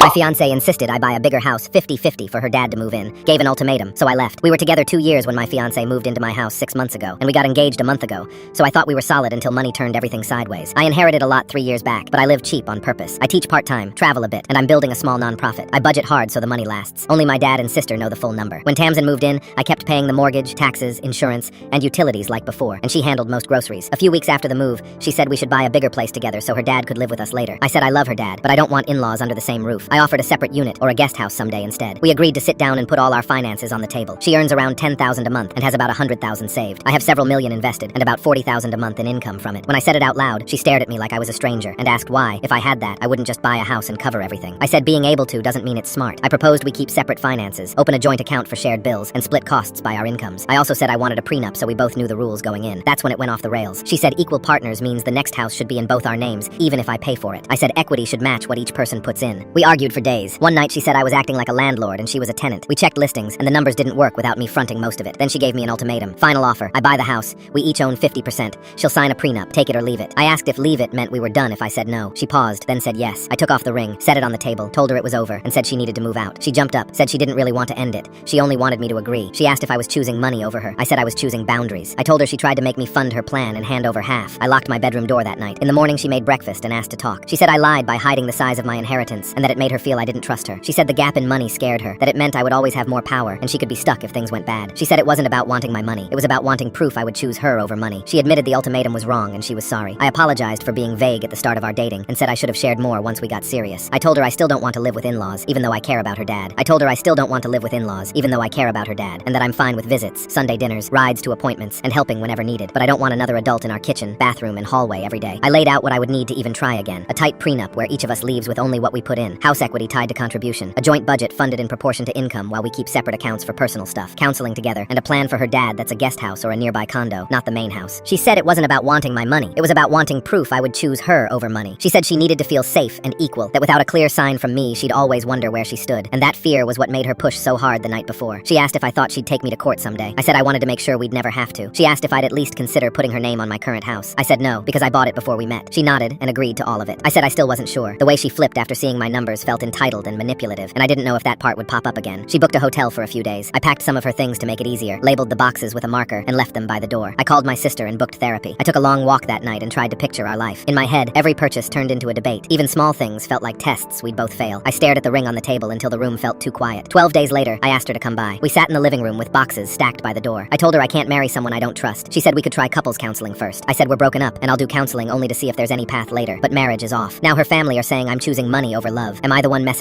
My fiancé insisted I buy a bigger house 50-50 for her dad to move in. Gave an ultimatum, so I left. We were together 2 years when my fiancé moved into my house 6 months ago, and we got engaged a month ago, so I thought we were solid until money turned everything sideways. I inherited a lot 3 years back, but I live cheap on purpose. I teach part-time, travel a bit, and I'm building a small non-profit. I budget hard so the money lasts. Only my dad and sister know the full number. When Tamsin moved in, I kept paying the mortgage, taxes, insurance, and utilities like before, and she handled most groceries. A few weeks after the move, she said we should buy a bigger place together so her dad could live with us later. I said I love her dad, but I don't want in-laws under the same roof. I offered a separate unit or a guest house someday instead. We agreed to sit down and put all our finances on the table. She earns around $10,000 a month and has about $100,000 saved. I have several million invested and about $40,000 a month in income from it. When I said it out loud, she stared at me like I was a stranger and asked why, if I had that, I wouldn't just buy a house and cover everything. I said being able to doesn't mean it's smart. I proposed we keep separate finances, open a joint account for shared bills, and split costs by our incomes. I also said I wanted a prenup so we both knew the rules going in. That's when it went off the rails. She said equal partners means the next house should be in both our names, even if I pay for it. I said equity should match what each person puts in. We argued for days. One night she said I was acting like a landlord and she was a tenant. We checked listings and the numbers didn't work without me fronting most of it. Then she gave me an ultimatum. Final offer. I buy the house. We each own 50%. She'll sign a prenup. Take it or leave it. I asked if leave it meant we were done if I said no. She paused, then said yes. I took off the ring, set it on the table, told her it was over, and said she needed to move out. She jumped up, said she didn't really want to end it. She only wanted me to agree. She asked if I was choosing money over her. I said I was choosing boundaries. I told her she tried to make me fund her plan and hand over half. I locked my bedroom door that night. In the morning she made breakfast and asked to talk. She said I lied by hiding the size of my inheritance and that it made her feel I didn't trust her. She said the gap in money scared her, that it meant I would always have more power and she could be stuck if things went bad. She said it wasn't about wanting my money. It was about wanting proof I would choose her over money. She admitted the ultimatum was wrong and she was sorry. I apologized for being vague at the start of our dating and said I should have shared more once we got serious. I told her I still don't want to live with in-laws, even though I care about her dad. I told her I still don't want to live with in-laws, even though I care about her dad, and that I'm fine with visits, Sunday dinners, rides to appointments, and helping whenever needed, but I don't want another adult in our kitchen, bathroom, and hallway every day. I laid out what I would need to even try again. A tight prenup where each of us leaves with only what we put in, house equity tied to contribution, a joint budget funded in proportion to income while we keep separate accounts for personal stuff, counseling together, and a plan for her dad that's a guest house or a nearby condo, not the main house. She said it wasn't about wanting my money. It was about wanting proof I would choose her over money. She said she needed to feel safe and equal, that without a clear sign from me, she'd always wonder where she stood, and that fear was what made her push so hard the night before. She asked if I thought she'd take me to court someday. I said I wanted to make sure we'd never have to. She asked if I'd at least consider putting her name on my current house. I said no, because I bought it before we met. She nodded and agreed to all of it. I said I still wasn't sure. The way she flipped after seeing my numbers felt entitled and manipulative, and I didn't know if that part would pop up again. She booked a hotel for a few days. I packed some of her things to make it easier, labeled the boxes with a marker, and left them by the door. I called my sister and booked therapy. I took a long walk that night and tried to picture our life. In my head, every purchase turned into a debate. Even small things felt like tests we'd both fail. I stared at the ring on the table until the room felt too quiet. 12 days later, I asked her to come by. We sat in the living room with boxes stacked by the door. I told her I can't marry someone I don't trust. She said we could try couples counseling first. I said we're broken up, and I'll do counseling only to see if there's any path later. But marriage is off. Now her family are saying I'm choosing money over love. Am I the one messing up?